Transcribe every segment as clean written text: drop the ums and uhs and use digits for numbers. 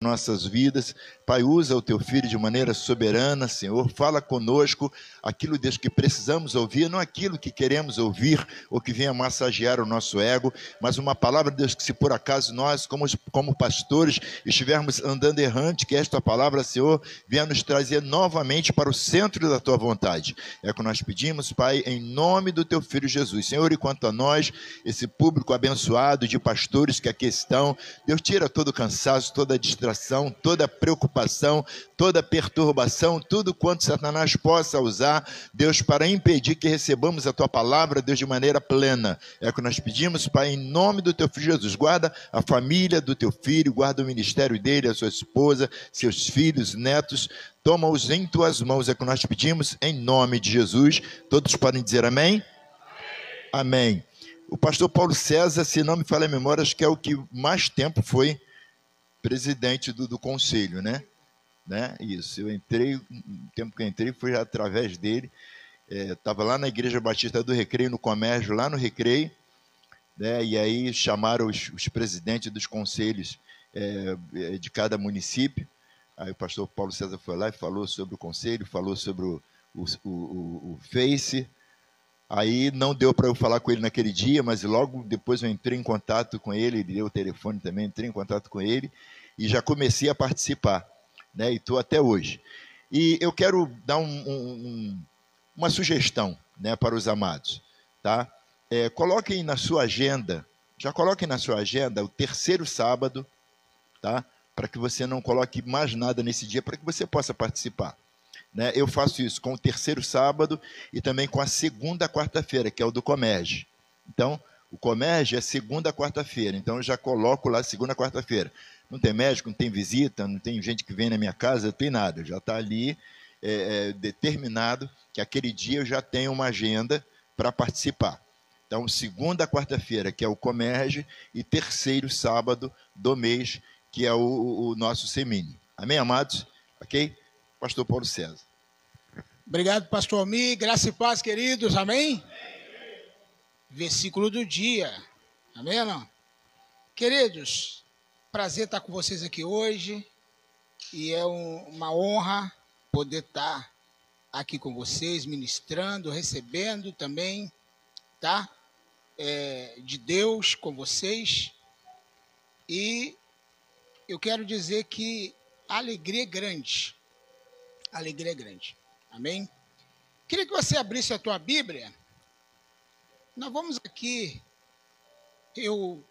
nossas vidas. Pai, usa o teu filho de maneira soberana, Senhor, fala conosco aquilo, Deus, que precisamos ouvir, não aquilo que queremos ouvir ou que venha massagear o nosso ego, mas uma palavra, Deus, que se por acaso nós, como pastores, estivermos andando errante, que esta palavra, Senhor, venha nos trazer novamente para o centro da tua vontade. É o que nós pedimos, Pai, em nome do teu filho Jesus. Senhor, e quanto a nós, esse público abençoado de pastores que aqui estão, Deus, tira todo o cansaço, toda a distração, toda a preocupação, toda a perturbação, tudo quanto Satanás possa usar, Deus, para impedir que recebamos a tua palavra, Deus, de maneira plena. É o que nós pedimos, Pai, em nome do teu filho Jesus. Guarda a família do teu filho, guarda o ministério dele, a sua esposa, seus filhos, netos, toma-os em tuas mãos, é o que nós pedimos, em nome de Jesus. Todos podem dizer amém? Amém. O pastor Paulo César, se não me falha a memória, acho que é o que mais tempo foi presidente do conselho, né? Isso, eu entrei, o tempo que eu entrei foi através dele. Estava lá na Igreja Batista do Recreio, no Comércio, lá no Recreio, né? E aí chamaram os presidentes dos conselhos de cada município. Aí o pastor Paulo César foi lá e falou sobre o conselho, falou sobre o Face. Aí não deu para eu falar com ele naquele dia, mas logo depois eu entrei em contato com ele, ele deu o telefone também, entrei em contato com ele e já comecei a participar, né? E estou até hoje. E eu quero dar uma sugestão, né, para os amados, tá? Coloquem na sua agenda, já coloquem na sua agenda o terceiro sábado, tá? Para que você não coloque mais nada nesse dia, para que você possa participar. Né? Eu faço isso com o terceiro sábado e também com a segunda quarta-feira, que é o do Comércio. Então, o Comércio é segunda quarta-feira, então eu já coloco lá segunda quarta-feira. Não tem médico, não tem visita, não tem gente que vem na minha casa, não tem nada. Já está ali determinado que aquele dia eu já tenho uma agenda para participar. Então, segunda quarta-feira, que é o Comércio, e terceiro sábado do mês, que é o nosso Semini. Amém, amados? Ok? Pastor Paulo César. Obrigado, pastor Almir. Graça e paz, queridos. Amém? Versículo do dia. Amém ou não? Queridos, prazer estar com vocês aqui hoje. E é uma honra poder estar aqui com vocês, ministrando, recebendo também, tá? De Deus com vocês. E eu quero dizer que a alegria é grande. A alegria é grande. Amém? Queria que você abrisse a tua Bíblia. Nós vamos aqui. Eu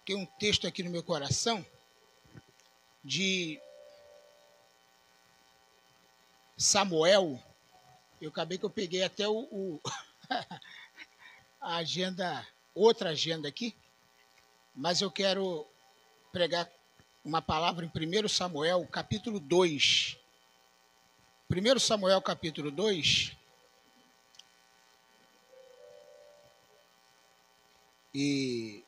tenho um texto aqui no meu coração de Samuel. Eu acabei que eu peguei até a agenda, outra agenda aqui, mas eu quero pregar uma palavra em 1 Samuel, capítulo 2. 1 Samuel, capítulo 2. E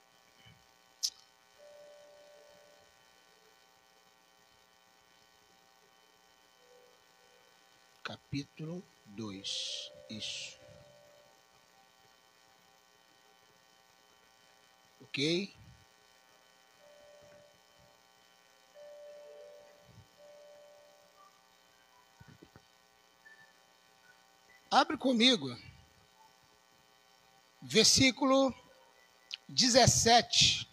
capítulo 2. Isso. Ok? Abre comigo. Versículo 17,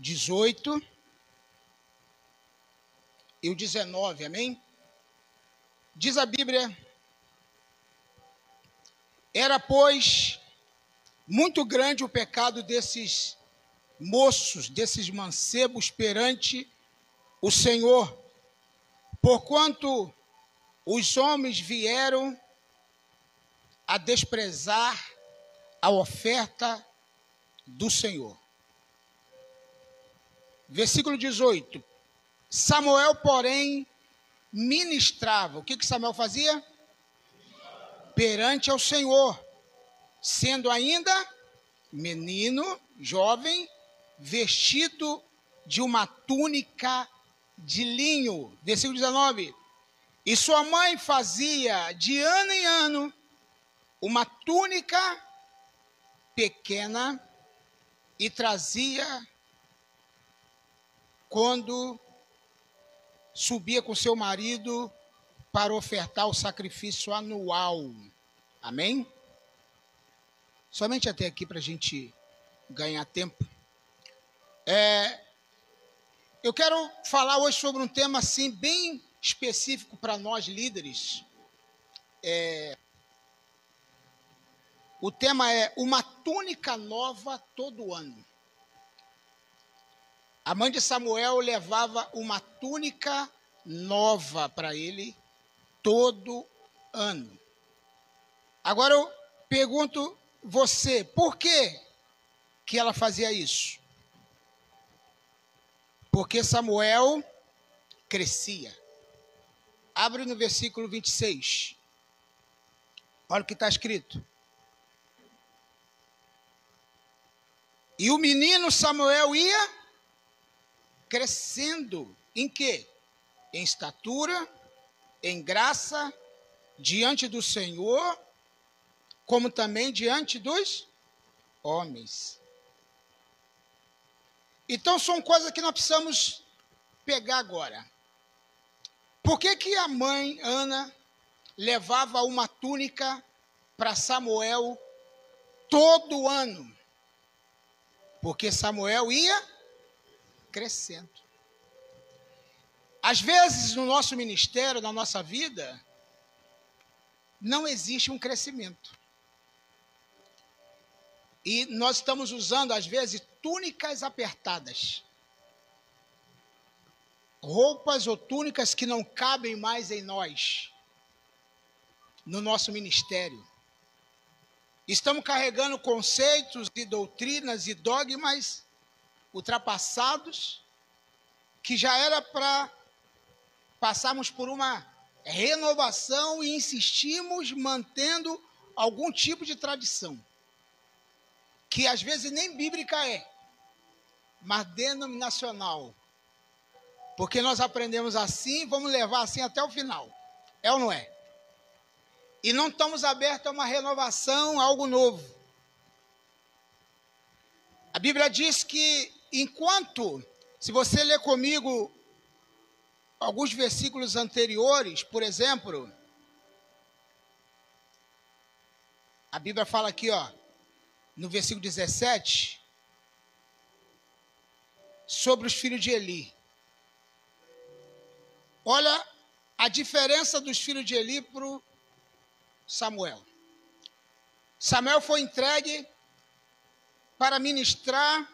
18 e o 19, amém? Diz a Bíblia: era, pois, muito grande o pecado desses moços, desses mancebos perante o Senhor, porquanto os homens vieram a desprezar a oferta do Senhor. Versículo 18. Samuel, porém, ministrava. O que Samuel fazia? Perante ao Senhor, sendo ainda menino, jovem, vestido de uma túnica de linho. Versículo 19. E sua mãe fazia de ano em ano uma túnica pequena e trazia quando subia com seu marido para ofertar o sacrifício anual. Amém? Somente até aqui para a gente ganhar tempo. Eu quero falar hoje sobre um tema assim bem específico para nós líderes. O tema é uma túnica nova todo ano. A mãe de Samuel levava uma túnica nova para ele todo ano. Agora eu pergunto você, por que ela fazia isso? Porque Samuel crescia. Abre no versículo 26. Olha o que está escrito. E o menino Samuel ia crescendo. Em quê? Em estatura, em graça, diante do Senhor, como também diante dos homens. Então são coisas que nós precisamos pegar agora. Por que a mãe Ana levava uma túnica para Samuel todo ano? Porque Samuel ia crescendo. Às vezes no nosso ministério, na nossa vida, não existe um crescimento. E nós estamos usando, às vezes, túnicas apertadas. Roupas ou túnicas que não cabem mais em nós, no nosso ministério. Estamos carregando conceitos e doutrinas e dogmas ultrapassados, que já era para passarmos por uma renovação e insistimos mantendo algum tipo de tradição, que às vezes nem bíblica é, mas denominacional. Porque nós aprendemos assim, vamos levar assim até o final. É ou não é? E não estamos abertos a uma renovação, a algo novo. A Bíblia diz que enquanto, se você ler comigo alguns versículos anteriores, por exemplo, a Bíblia fala aqui, no versículo 17, sobre os filhos de Eli. Olha a diferença dos filhos de Eli para o Samuel. Samuel foi entregue para ministrar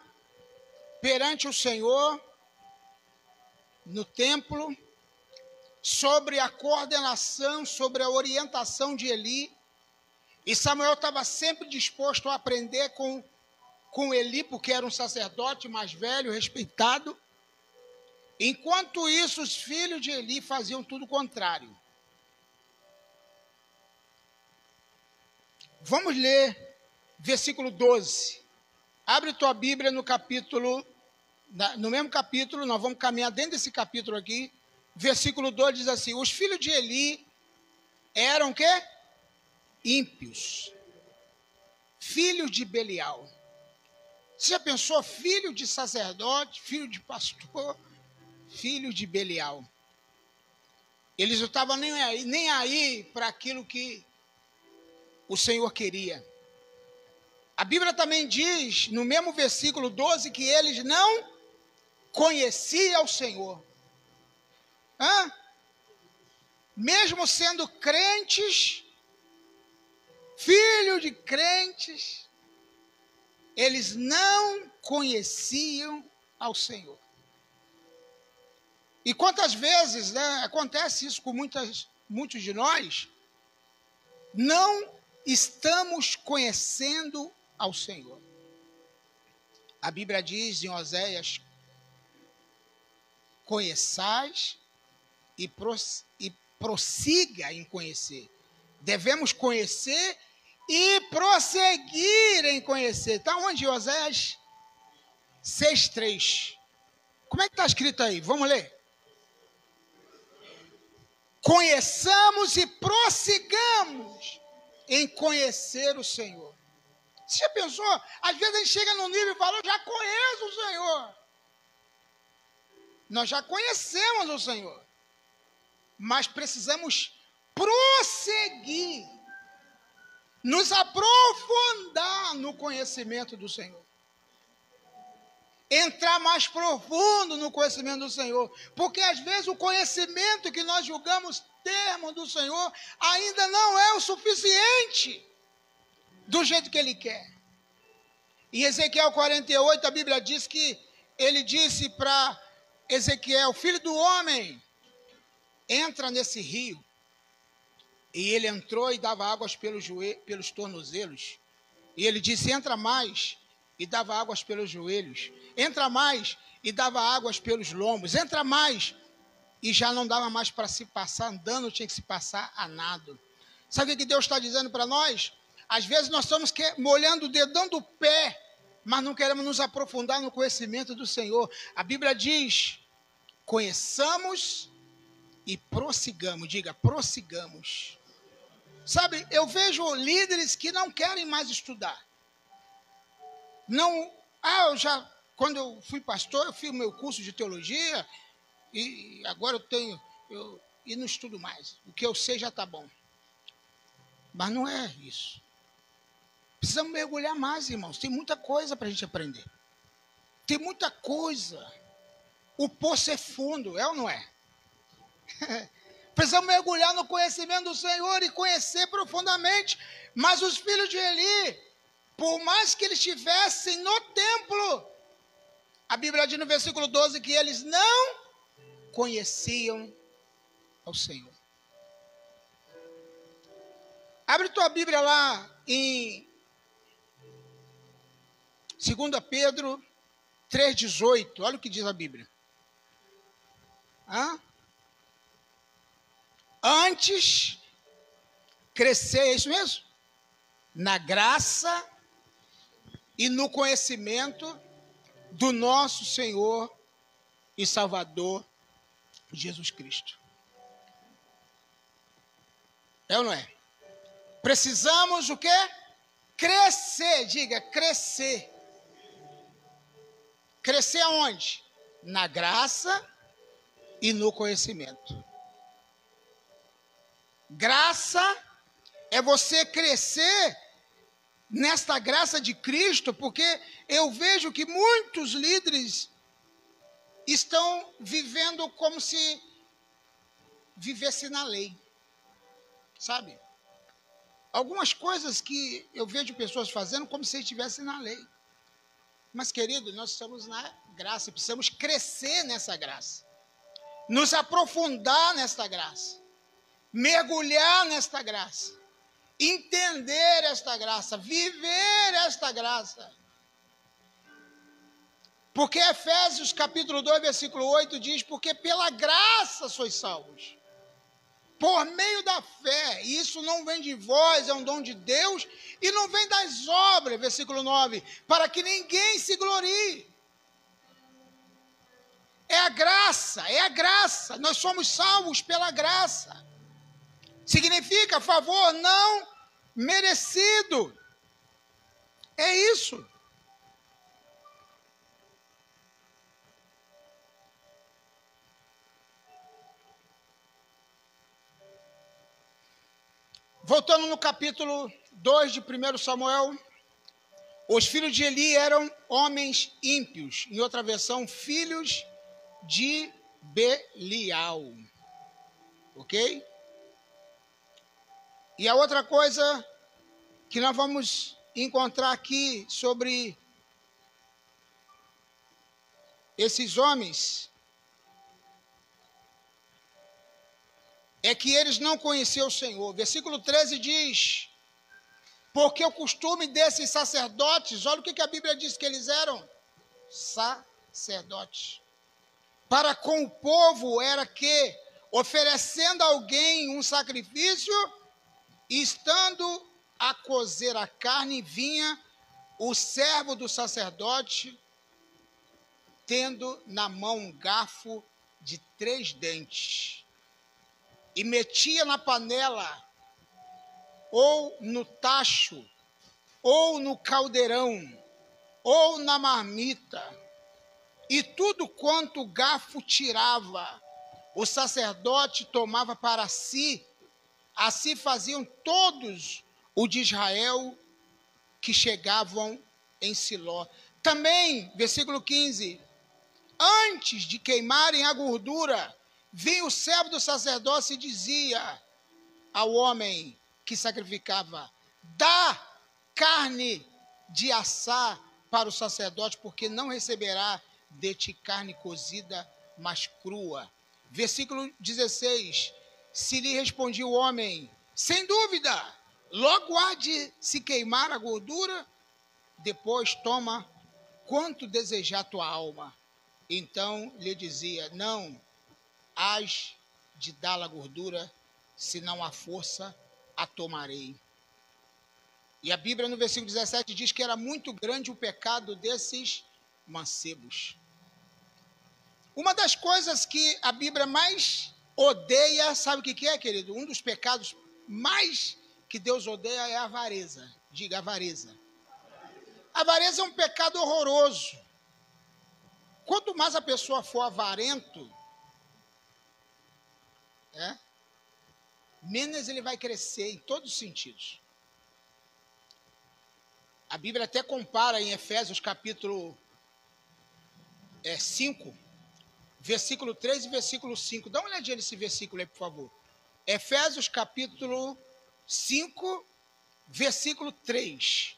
perante o Senhor no templo, sobre a coordenação, sobre a orientação de Eli. E Samuel estava sempre disposto a aprender com Eli, porque era um sacerdote mais velho, respeitado. Enquanto isso, os filhos de Eli faziam tudo o contrário. Vamos ler versículo 12. Abre tua Bíblia no capítulo, no mesmo capítulo, nós vamos caminhar dentro desse capítulo aqui. Versículo 12 diz assim: os filhos de Eli eram o quê? Ímpios. Filhos de Belial. Você já pensou? Filho de sacerdote, filho de pastor, filho de Belial. Eles não estavam nem aí para aquilo que o Senhor queria. A Bíblia também diz, no mesmo versículo 12, que eles não conheciam o Senhor. Mesmo sendo crentes, filho de crentes, eles não conheciam ao Senhor. E quantas vezes, acontece isso com muitos de nós, não estamos conhecendo ao Senhor. A Bíblia diz em Oséias: conheçais e prossiga em conhecer. Devemos conhecer e prosseguir em conhecer. Está onde, Oséias? 6:3. Como é que está escrito aí? Vamos ler. Conheçamos e prossigamos em conhecer o Senhor. Você já pensou? Às vezes a gente chega num nível e fala: eu já conheço o Senhor. Nós já conhecemos o Senhor, mas precisamos prosseguir, nos aprofundar no conhecimento do Senhor. Entrar mais profundo no conhecimento do Senhor. Porque às vezes o conhecimento que nós julgamos termos do Senhor ainda não é o suficiente do jeito que Ele quer. Em Ezequiel 48, a Bíblia diz que Ele disse para Ezequiel: filho do homem, entra nesse rio. E ele entrou e dava águas pelos tornozelos. E ele disse: entra mais, e dava águas pelos joelhos. Entra mais, e dava águas pelos lombos. Entra mais, e já não dava mais para se passar andando, tinha que se passar a nado. Sabe o que Deus está dizendo para nós? Às vezes nós estamos molhando o dedão do pé, mas não queremos nos aprofundar no conhecimento do Senhor. A Bíblia diz: conheçamos e prossigamos. Diga, prossigamos. Sabe, eu vejo líderes que não querem mais estudar. Não, quando eu fui pastor, eu fiz o meu curso de teologia e agora e não estudo mais. O que eu sei já está bom. Mas não é isso. Precisamos mergulhar mais, irmãos. Tem muita coisa para a gente aprender. Tem muita coisa. O poço é fundo, é ou não é? Precisamos mergulhar no conhecimento do Senhor e conhecer profundamente. Mas os filhos de Eli, por mais que eles estivessem no templo, a Bíblia diz no versículo 12 que eles não conheciam ao Senhor. Abre tua Bíblia lá em 2 Pedro 3,18. Olha o que diz a Bíblia. Antes, crescer, é isso mesmo? Na graça e no conhecimento do nosso Senhor e Salvador Jesus Cristo. É ou não é? Precisamos o quê? Crescer, diga, crescer. Crescer aonde? Na graça e no conhecimento. Graça é você crescer nesta graça de Cristo, porque eu vejo que muitos líderes estão vivendo como se vivesse na lei, sabe? Algumas coisas que eu vejo pessoas fazendo como se estivessem na lei. Mas, querido, nós estamos na graça e precisamos crescer nessa graça, nos aprofundar nesta graça, mergulhar nesta graça, entender esta graça, viver esta graça. Porque Efésios capítulo 2, versículo 8 diz: porque pela graça sois salvos, por meio da fé. E isso não vem de vós, é um dom de Deus, e não vem das obras, versículo 9, para que ninguém se glorie. É a graça, nós somos salvos pela graça. Significa favor não merecido. É isso. Voltando no capítulo 2 de 1 Samuel, os filhos de Eli eram homens ímpios. Em outra versão, filhos de Belial. Ok? E a outra coisa que nós vamos encontrar aqui sobre esses homens é que eles não conheciam o Senhor. Versículo 13 diz: porque o costume desses sacerdotes, olha o que a Bíblia diz que eles eram: sacerdotes. Para com o povo era que, oferecendo a alguém um sacrifício, e estando a cozer a carne, vinha o servo do sacerdote, tendo na mão um garfo de 3 dentes, e metia na panela, ou no tacho, ou no caldeirão, ou na marmita, e tudo quanto o garfo tirava, o sacerdote tomava para si. Assim faziam todos os de Israel que chegavam em Siló. Também, versículo 15, antes de queimarem a gordura, vinha o servo do sacerdócio e dizia ao homem que sacrificava: dá carne de assar para o sacerdote, porque não receberá de ti carne cozida, mas crua. Versículo 16, se lhe respondia o homem: sem dúvida, logo há de se queimar a gordura, depois toma quanto desejar tua alma. Então lhe dizia: não hás de dar a gordura, se não há força, a tomarei. E a Bíblia no versículo 17 diz que era muito grande o pecado desses mancebos. Uma das coisas que a Bíblia mais odeia, sabe o que é, querido? Um dos pecados mais que Deus odeia é a avareza. Diga, avareza. A avareza é um pecado horroroso. Quanto mais a pessoa for avarento, menos ele vai crescer em todos os sentidos. A Bíblia até compara em Efésios capítulo 5, versículo 3 e versículo 5. Dá uma olhadinha nesse versículo aí, por favor. Efésios capítulo 5, versículo 3.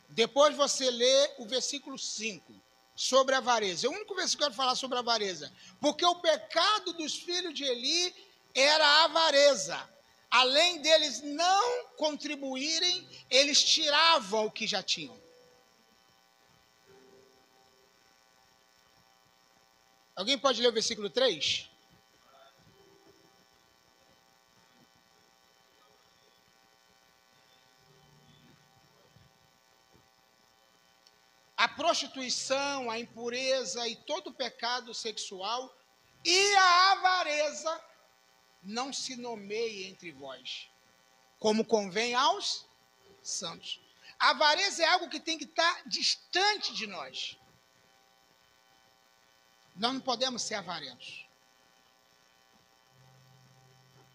Depois você lê o versículo 5, sobre a avareza. É o único versículo que eu quero falar sobre a avareza. Porque o pecado dos filhos de Eli era a avareza. Além deles não contribuírem, eles tiravam o que já tinham. Alguém pode ler o versículo 3? A prostituição, a impureza e todo o pecado sexual e a avareza não se nomeie entre vós, como convém aos santos. A avareza é algo que tem que estar distante de nós. Nós não podemos ser avarentos.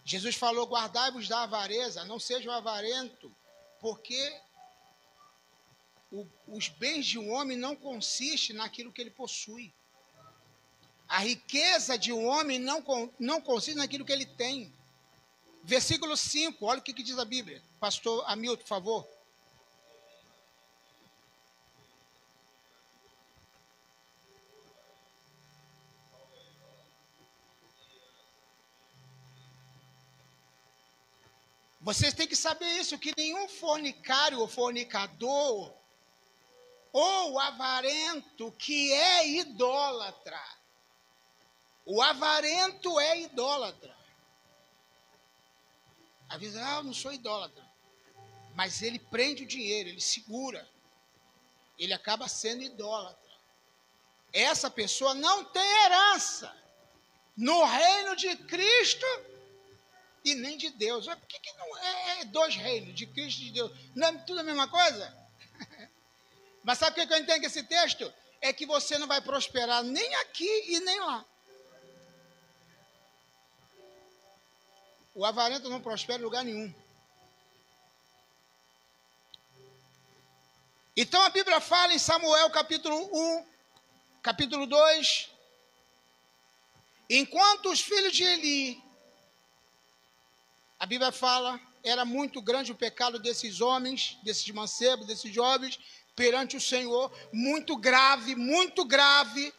Jesus falou: guardai-vos da avareza, não sejam avarentos, porque os bens de um homem não consistem naquilo que ele possui. A riqueza de um homem não consiste naquilo que ele tem. Versículo 5, olha o que diz a Bíblia. Pastor Hamilton, por favor. Vocês têm que saber isso, que nenhum fornicário ou fornicador ou avarento que é idólatra. O avarento é idólatra. Avisa: eu não sou idólatra. Mas ele prende o dinheiro, ele segura. Ele acaba sendo idólatra. Essa pessoa não tem herança no reino de Cristo e nem de Deus. Por que não é dois reinos, de Cristo e de Deus? Não é tudo a mesma coisa? Mas sabe o que eu entendo com esse texto? É que você não vai prosperar nem aqui e nem lá. O avarento não prospera em lugar nenhum. Então a Bíblia fala em Samuel capítulo 1, capítulo 2. Enquanto os filhos de Eli, a Bíblia fala, era muito grande o pecado desses homens, desses mancebos, desses jovens, perante o Senhor, muito grave, muito grave.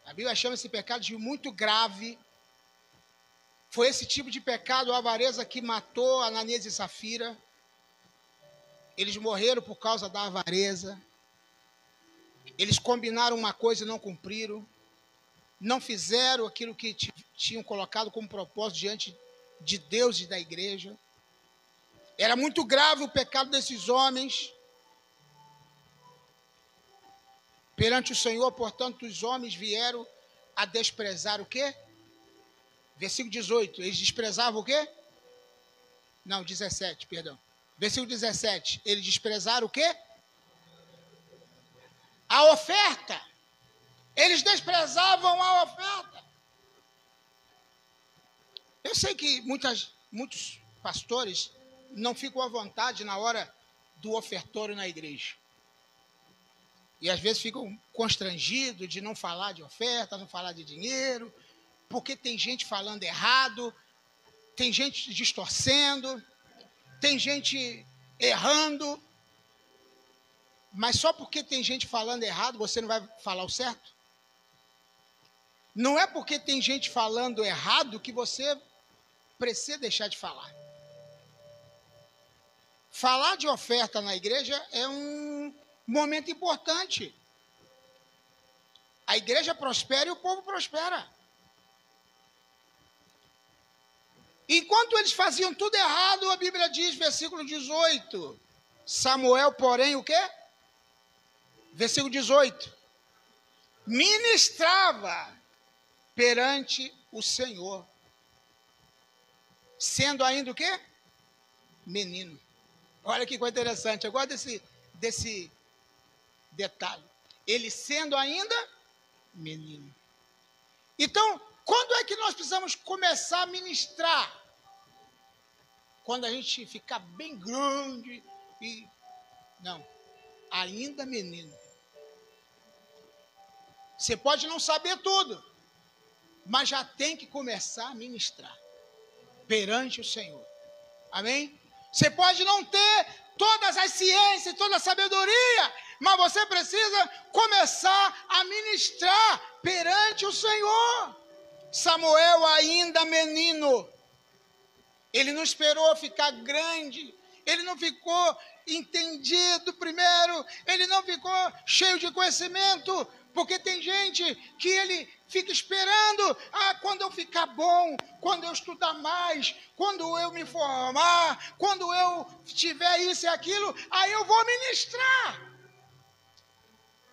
A Bíblia chama esse pecado de muito grave. Foi esse tipo de pecado, a avareza, que matou Ananias e Safira. Eles morreram por causa da avareza. Eles combinaram uma coisa e não cumpriram. Não fizeram aquilo que tinham colocado como propósito diante de Deus e da igreja. Era muito grave o pecado desses homens. Perante o Senhor, portanto, os homens vieram a desprezar o quê? Versículo 18. Eles desprezavam o quê? Não, 17, perdão. Versículo 17. Eles desprezaram o quê? A oferta. Eles desprezavam a oferta. Eu sei que muitos pastores não ficam à vontade na hora do ofertório na igreja. E às vezes ficam constrangidos de não falar de oferta, não falar de dinheiro, porque tem gente falando errado, tem gente distorcendo, tem gente errando. Mas só porque tem gente falando errado, você não vai falar o certo? Não é porque tem gente falando errado que você precisa deixar de falar. Falar de oferta na igreja é um momento importante. A igreja prospera e o povo prospera. Enquanto eles faziam tudo errado, a Bíblia diz, versículo 18, Samuel, porém, o quê? Versículo 18. Ministrava perante o Senhor, sendo ainda o quê? Menino. Olha que coisa interessante, eu gosto desse detalhe. Ele sendo ainda menino. Então, quando é que nós precisamos começar a ministrar? Quando a gente ficar bem grande e... Não, ainda menino. Você pode não saber tudo, mas já tem que começar a ministrar perante o Senhor. Amém? Você pode não ter todas as ciências, toda a sabedoria, mas você precisa começar a ministrar perante o Senhor. Samuel ainda menino, ele não esperou ficar grande, ele não ficou entendido primeiro, ele não ficou cheio de conhecimento, porque tem gente que ele fica esperando, quando eu ficar bom, quando eu estudar mais, quando eu me formar, quando eu tiver isso e aquilo, aí eu vou ministrar.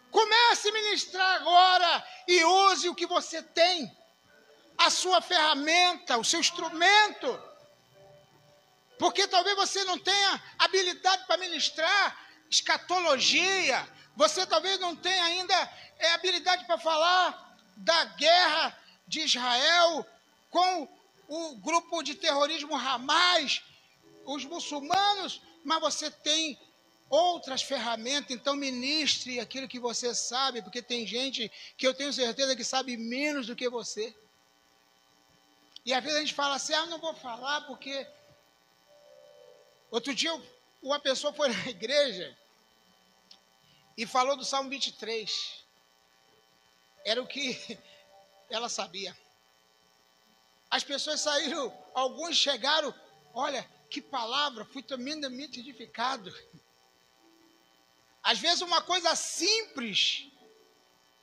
Comece a ministrar agora e use o que você tem, a sua ferramenta, o seu instrumento. Porque talvez você não tenha habilidade para ministrar escatologia, você talvez não tenha ainda habilidade para falar da guerra de Israel com o grupo de terrorismo Hamas, os muçulmanos, mas você tem outras ferramentas, então ministre aquilo que você sabe, porque tem gente que eu tenho certeza que sabe menos do que você. E às vezes a gente fala assim, não vou falar porque... Outro dia uma pessoa foi na igreja e falou do Salmo 23. Era o que ela sabia. As pessoas saíram, alguns chegaram, olha, que palavra, fui tremendamente edificado. Às vezes uma coisa simples,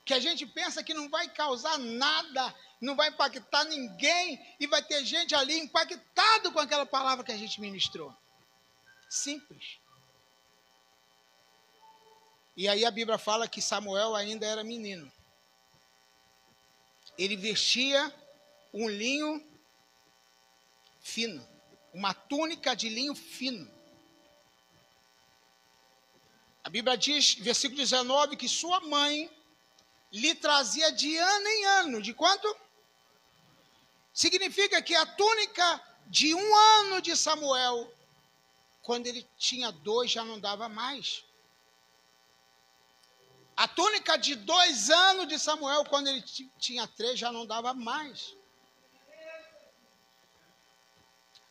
que a gente pensa que não vai causar nada, não vai impactar ninguém, e vai ter gente ali impactado com aquela palavra que a gente ministrou. Simples. E aí a Bíblia fala que Samuel ainda era menino. Ele vestia um linho fino, uma túnica de linho fino. A Bíblia diz, versículo 19, que sua mãe lhe trazia de ano em ano. De quanto? Significa que a túnica de 1 ano de Samuel, quando ele tinha 2, já não dava mais. A túnica de 2 anos de Samuel, quando ele tinha 3, já não dava mais.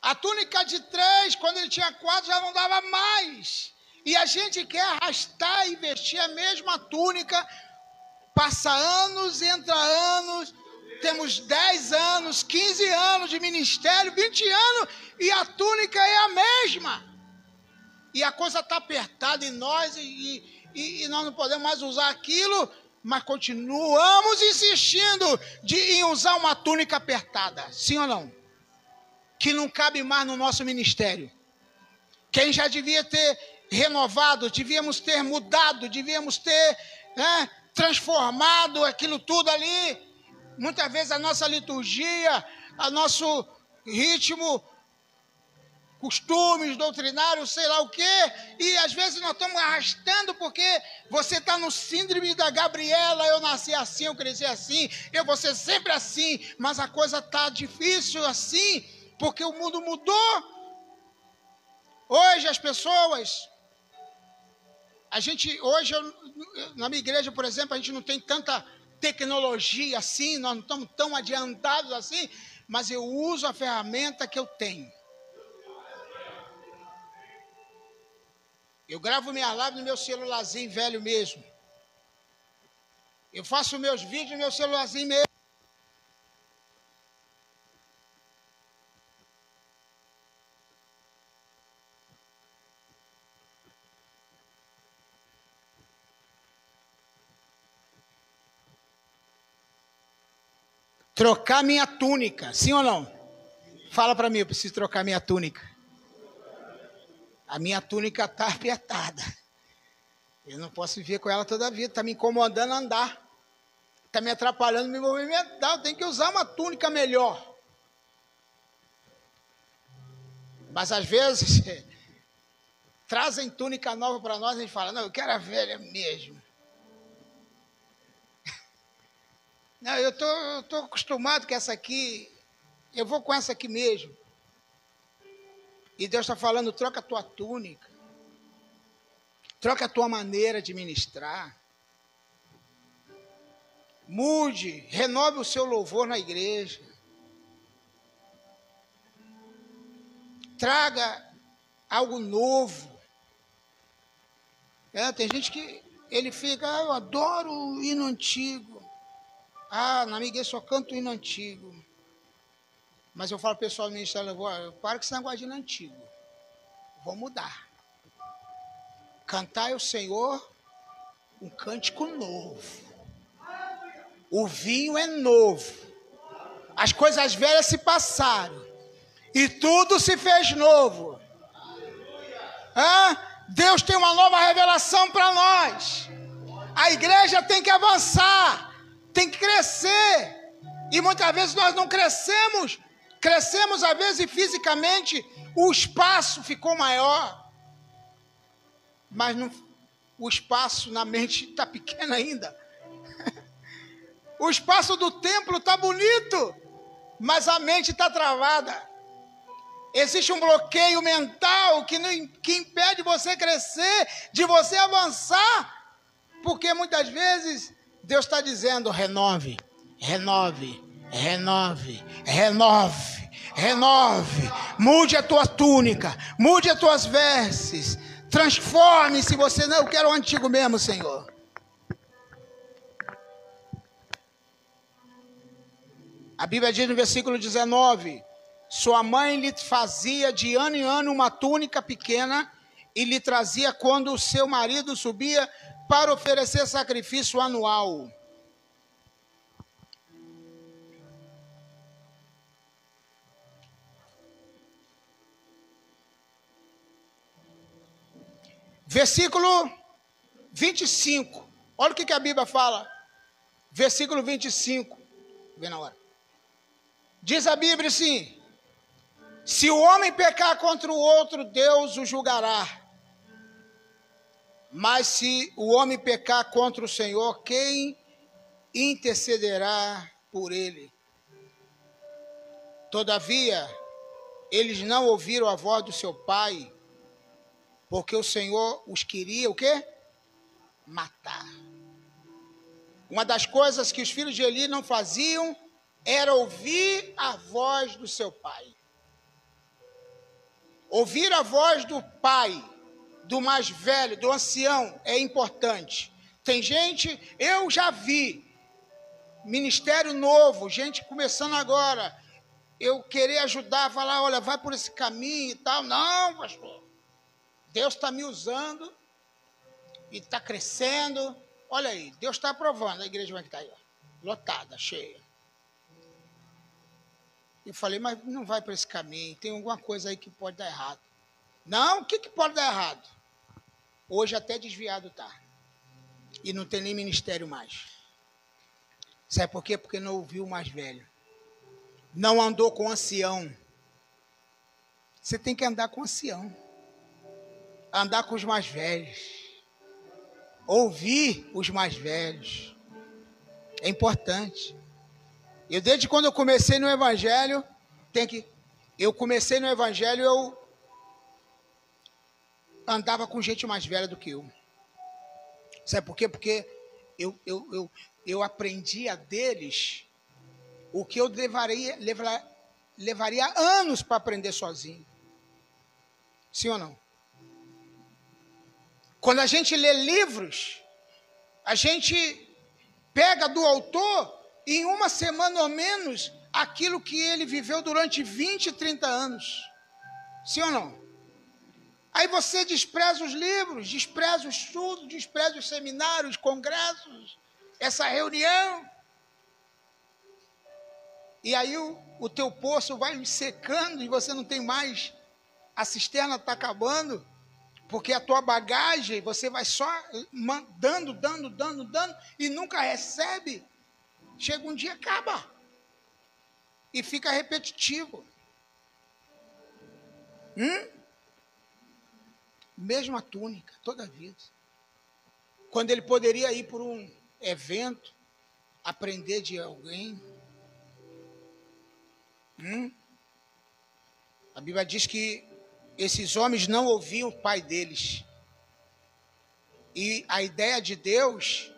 A túnica de 3, quando ele tinha 4, já não dava mais. E a gente quer arrastar e vestir a mesma túnica. Passa anos, entra anos, temos 10 anos, 15 anos de ministério, 20 anos, e a túnica é a mesma. E a coisa está apertada em nós, e nós não podemos mais usar aquilo, mas continuamos insistindo em usar uma túnica apertada, sim ou não? Que não cabe mais no nosso ministério. Quem já devia ter renovado, devíamos ter mudado, devíamos ter transformado aquilo tudo ali. Muitas vezes a nossa liturgia, o nosso ritmo, costumes doutrinários, sei lá o quê, e às vezes nós estamos arrastando porque você está no síndrome da Gabriela, eu nasci assim, eu cresci assim, eu vou ser sempre assim, mas a coisa está difícil assim, porque o mundo mudou. Hoje as pessoas, na minha igreja, por exemplo, a gente não tem tanta tecnologia assim, nós não estamos tão adiantados assim, mas eu uso a ferramenta que eu tenho. Eu gravo minha live no meu celularzinho velho mesmo. Eu faço meus vídeos no meu celularzinho mesmo. Trocar minha túnica, sim ou não? Fala para mim, eu preciso trocar minha túnica. A minha túnica está apertada. Eu não posso viver com ela toda a vida. Está me incomodando a andar. Está me atrapalhando me movimentar. Eu tenho que usar uma túnica melhor. Mas às vezes trazem túnica nova para nós e a gente fala, não, eu quero a velha mesmo. Não, eu tô acostumado com essa aqui. Eu vou com essa aqui mesmo. E Deus está falando, troca a tua túnica. Troca a tua maneira de ministrar. Mude, renove o seu louvor na igreja. Traga algo novo. Tem gente que ele fica, eu adoro o hino antigo. Na minha igreja só canto o hino antigo. Mas eu falo para o pessoal do ministério, para com esse negócio de hino antigo. Vou mudar. Cantai ao Senhor um cântico novo. O vinho é novo. As coisas velhas se passaram. E tudo se fez novo. Deus tem uma nova revelação para nós. A igreja tem que avançar. Tem que crescer. E muitas vezes nós não crescemos. Crescemos às vezes fisicamente. O espaço ficou maior. Mas o espaço na mente está pequeno ainda. O espaço do templo está bonito, mas a mente está travada. Existe um bloqueio mental que impede você crescer, de você avançar, porque muitas vezes Deus está dizendo, renove, renove, renove, renove, renove, mude a tua túnica, mude as tuas vestes, transforme-se. Você não, eu quero o antigo mesmo, Senhor. A Bíblia diz no versículo 19, sua mãe lhe fazia de ano em ano uma túnica pequena e lhe trazia quando o seu marido subia para oferecer sacrifício anual. Versículo 25. Olha o que a Bíblia fala. Versículo 25. Vê na hora. Diz a Bíblia assim: se o homem pecar contra o outro, Deus o julgará. Mas se o homem pecar contra o Senhor, quem intercederá por ele? Todavia, eles não ouviram a voz do seu pai, porque o Senhor os queria o quê? Matar. Uma das coisas que os filhos de Eli não faziam era ouvir a voz do seu pai. Ouvir a voz do pai, do mais velho, do ancião, é importante. Tem gente, eu já vi, ministério novo, gente começando agora, eu querer ajudar, falar, olha, vai por esse caminho e tal. Não, pastor, Deus está me usando e está crescendo. Olha aí, Deus está aprovando. A igreja vai estar aí, ó, lotada, cheia. Eu falei, mas não vai para esse caminho, tem alguma coisa aí que pode dar errado. Não, o que pode dar errado? Hoje até desviado está. E não tem nem ministério mais. Sabe por quê? Porque não ouviu o mais velho. Não andou com o ancião. Você tem que andar com ancião. Andar com os mais velhos. Ouvir os mais velhos. É importante. Eu, desde quando eu comecei no Evangelho, eu andava com gente mais velha do que eu. Sabe por quê? Porque eu aprendia deles o que eu levaria anos para aprender sozinho. Sim ou não? Quando a gente lê livros, a gente pega do autor, e em uma semana ou menos, aquilo que ele viveu durante 20, 30 anos. Sim ou não? Aí você despreza os livros, despreza o estudo, despreza os seminários, congressos, essa reunião. E aí o teu poço vai secando e você não tem mais, a cisterna está acabando, porque a tua bagagem, você vai só dando, e nunca recebe. Chega um dia, acaba. E fica repetitivo. Mesma túnica, toda a vida. Quando ele poderia ir por um evento, aprender de alguém. A Bíblia diz que esses homens não ouviam o pai deles. E a ideia de Deus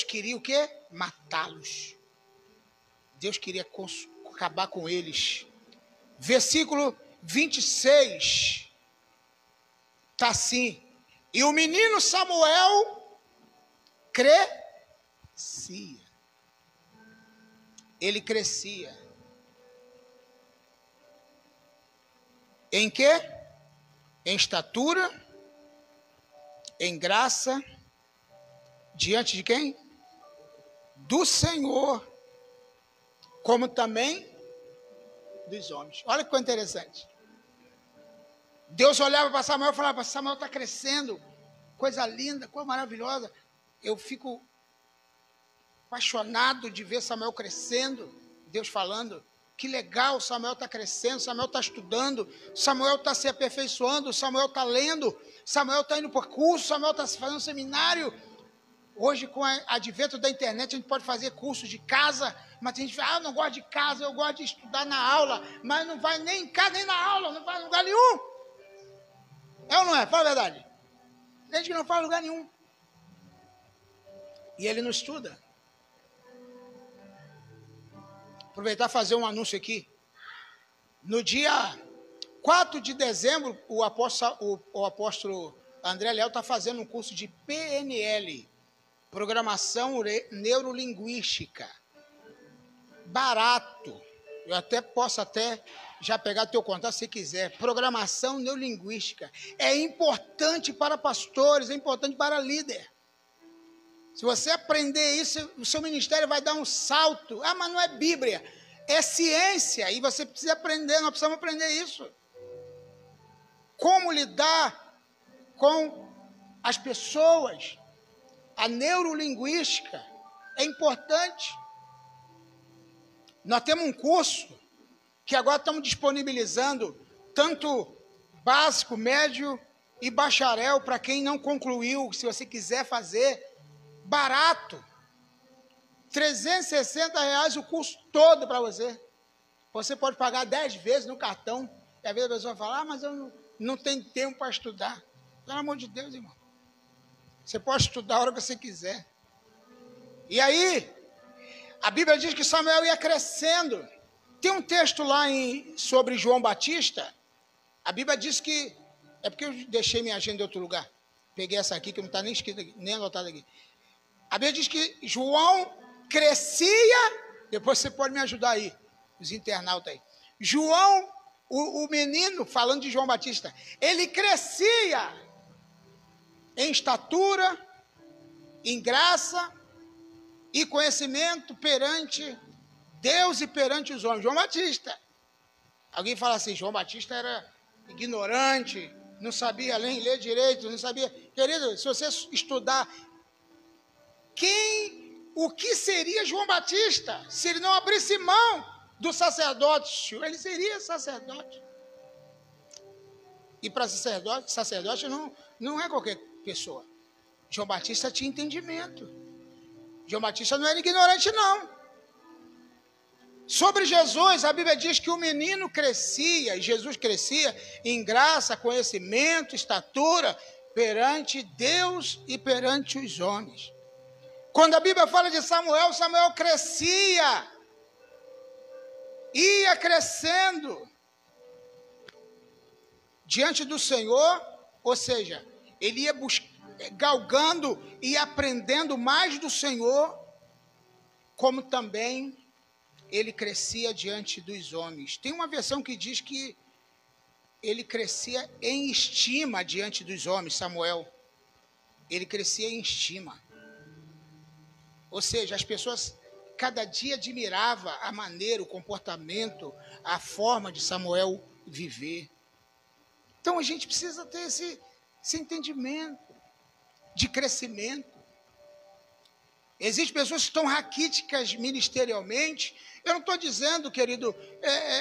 queria o quê? Matá-los. Deus queria acabar com eles. Versículo 26. Está assim. E o menino Samuel crescia. Ele crescia. Em quê? Em estatura, em graça, diante de quem? Do Senhor, como também dos homens. Olha que coisa interessante. Deus olhava para Samuel e falava: Samuel está crescendo, coisa linda, coisa maravilhosa. Eu fico apaixonado de ver Samuel crescendo. Deus falando: que legal, Samuel está crescendo, Samuel está estudando, Samuel está se aperfeiçoando, Samuel está lendo, Samuel está indo para curso, Samuel está fazendo seminário. Hoje, com o advento da internet, a gente pode fazer cursos de casa, mas a gente fala: eu não gosto de casa, eu gosto de estudar na aula, mas não vai nem em casa, nem na aula, não vai em lugar nenhum. É ou não é? Fala a verdade. Tem gente que não faz em lugar nenhum. E ele não estuda. Aproveitar e fazer um anúncio aqui. No dia 4 de dezembro, o apóstolo André Léo está fazendo um curso de PNL, Programação Neurolinguística. Barato. Eu posso já pegar teu contato se quiser. Programação Neurolinguística. É importante para pastores, é importante para líder. Se você aprender isso, o seu ministério vai dar um salto. Ah, mas não é Bíblia, é ciência. E você precisa aprender, nós precisamos aprender isso. Como lidar com as pessoas. A neurolinguística é importante. Nós temos um curso que agora estamos disponibilizando, tanto básico, médio e bacharel, para quem não concluiu, se você quiser fazer. Barato, R$360 o curso todo para você. Você pode pagar 10 vezes no cartão. E às vezes a pessoa fala: mas eu não tenho tempo para estudar. Pelo amor de Deus, irmão. Você pode estudar a hora que você quiser. E aí, a Bíblia diz que Samuel ia crescendo. Tem um texto lá sobre João Batista. A Bíblia diz que... É porque eu deixei minha agenda em outro lugar. Peguei essa aqui que não está nem escrita, nem anotada aqui. A Bíblia diz que João crescia, depois você pode me ajudar aí, os internautas aí. João, o menino, falando de João Batista, ele crescia em estatura, em graça e conhecimento perante Deus e perante os homens. João Batista. Alguém fala assim: João Batista era ignorante, não sabia ler direito, não sabia. Querido, se você estudar... O que seria João Batista se ele não abrisse mão do sacerdócio? Ele seria sacerdote. E para sacerdote não é qualquer pessoa. João Batista tinha entendimento. João Batista não era ignorante, não. Sobre Jesus, a Bíblia diz que o menino crescia, e Jesus crescia em graça, conhecimento, estatura, perante Deus e perante os homens. Quando a Bíblia fala de Samuel, Samuel crescia, ia crescendo diante do Senhor, ou seja, ele ia galgando e aprendendo mais do Senhor, como também ele crescia diante dos homens. Tem uma versão que diz que ele crescia em estima diante dos homens, Samuel. Ele crescia em estima. Ou seja, as pessoas cada dia admiravam a maneira, o comportamento, a forma de Samuel viver. Então a gente precisa ter esse entendimento de crescimento. Existem pessoas que estão raquíticas ministerialmente. Eu não estou dizendo, querido,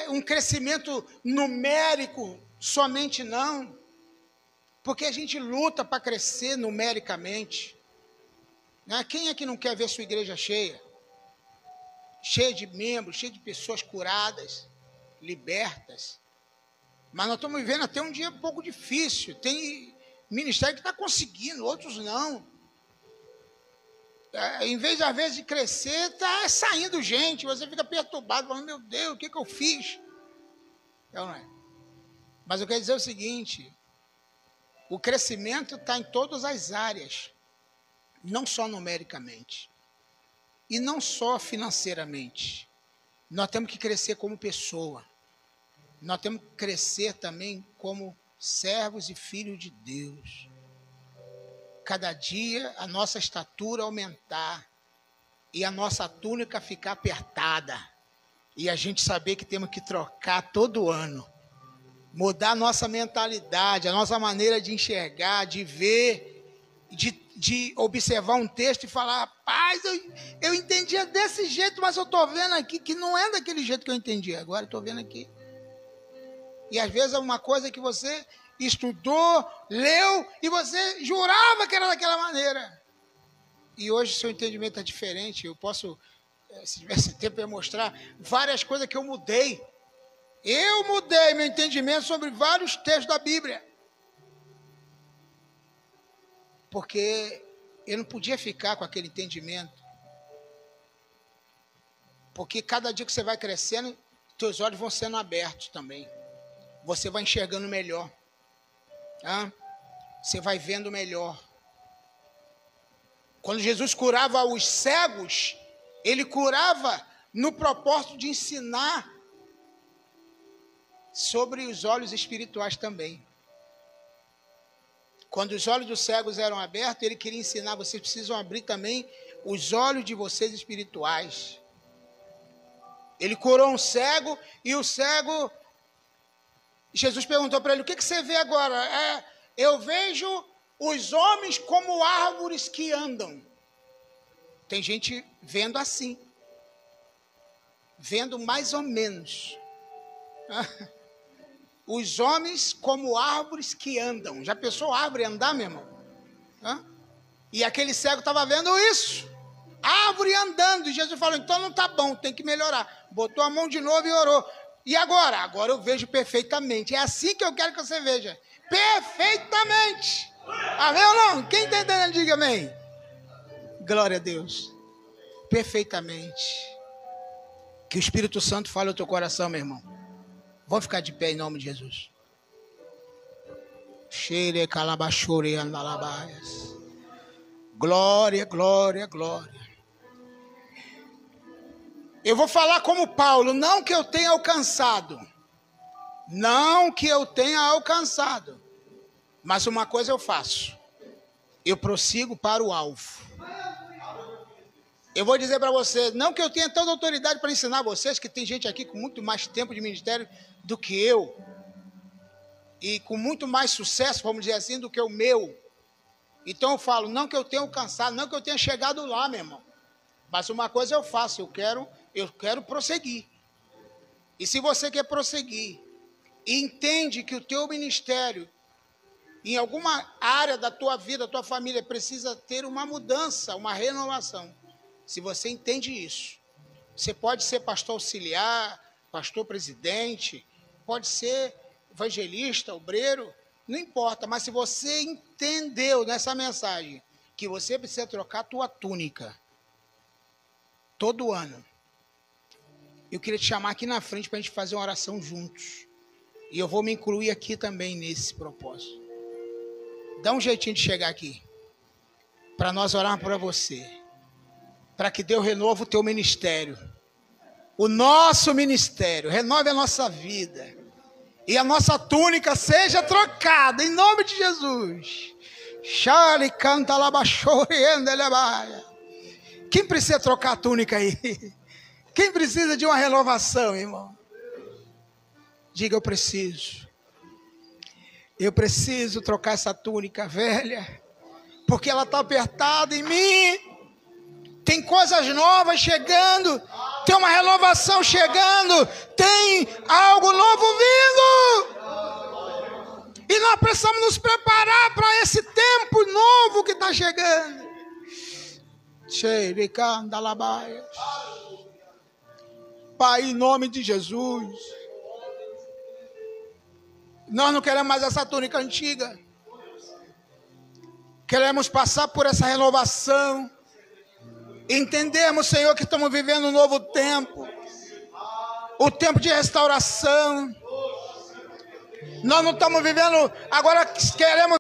um crescimento numérico somente, não. Porque a gente luta para crescer numericamente. Né? Quem é que não quer ver sua igreja cheia? Cheia de membros, cheia de pessoas curadas, libertas. Mas nós estamos vivendo até um dia um pouco difícil. Tem ministério que está conseguindo, outros não. Em vez, às vezes, de crescer, está saindo gente. Você fica perturbado, falando, meu Deus, o que eu fiz? Não é. Mas eu quero dizer o seguinte, o crescimento está em todas as áreas, não só numericamente, e não só financeiramente. Nós temos que crescer como pessoa. Nós temos que crescer também como servos e filhos de Deus. Cada dia a nossa estatura aumentar e a nossa túnica ficar apertada. E a gente saber que temos que trocar todo ano. Mudar a nossa mentalidade, a nossa maneira de enxergar, de ver, de observar um texto e falar, rapaz, eu entendia desse jeito, mas eu estou vendo aqui que não é daquele jeito que eu entendi. Agora estou vendo aqui. E às vezes é uma coisa que você estudou, leu, e você jurava que era daquela maneira. E hoje seu entendimento é diferente. Eu posso, se tivesse tempo, eu ia mostrar várias coisas que eu mudei. Eu mudei meu entendimento sobre vários textos da Bíblia. Porque eu não podia ficar com aquele entendimento. Porque cada dia que você vai crescendo, teus olhos vão sendo abertos também. Você vai enxergando melhor. Você vai vendo melhor. Quando Jesus curava os cegos, ele curava no propósito de ensinar sobre os olhos espirituais também. Quando os olhos dos cegos eram abertos, ele queria ensinar, vocês precisam abrir também os olhos de vocês espirituais. Ele curou um cego e o cego, Jesus perguntou para ele, o que você vê agora? Eu vejo os homens como árvores que andam. Tem gente vendo assim. Vendo mais ou menos. Os homens como árvores que andam. Já pensou árvore andar, meu irmão? E aquele cego estava vendo isso. Árvore andando. E Jesus falou, então não está bom, tem que melhorar. Botou a mão de novo e orou. E agora? Agora eu vejo perfeitamente. É assim que eu quero que você veja. Perfeitamente. Amém ou não? Quem está entendendo, diga amém. Glória a Deus. Perfeitamente. Que o Espírito Santo fale ao teu coração, meu irmão. Vamos ficar de pé em nome de Jesus. Glória, glória, glória. Eu vou falar como Paulo, não que eu tenha alcançado. Não que eu tenha alcançado. Mas uma coisa eu faço. Eu prossigo para o alvo. Eu vou dizer para você, não que eu tenha tanta autoridade para ensinar vocês, que tem gente aqui com muito mais tempo de ministério do que eu. E com muito mais sucesso, vamos dizer assim, do que o meu. Então eu falo, não que eu tenha alcançado, não que eu tenha chegado lá, meu irmão. Mas uma coisa eu faço, eu quero prosseguir. E se você quer prosseguir, e entende que o teu ministério, em alguma área da tua vida, da tua família, precisa ter uma mudança, uma renovação. Se você entende isso, você pode ser pastor auxiliar, pastor presidente, pode ser evangelista, obreiro, não importa, mas se você entendeu nessa mensagem que você precisa trocar a tua túnica todo ano, eu queria te chamar aqui na frente para a gente fazer uma oração juntos. E eu vou me incluir aqui também nesse propósito. Dá um jeitinho de chegar aqui, para nós orarmos para você, para que Deus renove o teu ministério, o nosso ministério, renove a nossa vida, e a nossa túnica seja trocada, em nome de Jesus. Quem precisa trocar a túnica aí? Quem precisa de uma renovação, irmão? Diga, eu preciso. Eu preciso trocar essa túnica velha, porque ela está apertada em mim. Tem coisas novas chegando, tem uma renovação chegando, tem algo novo vindo. E nós precisamos nos preparar para esse tempo novo que está chegando. Pai, em nome de Jesus, nós não queremos mais essa túnica antiga. Queremos passar por essa renovação. Entendemos, Senhor, que estamos vivendo um novo tempo. O tempo de restauração. Nós não estamos vivendo, agora queremos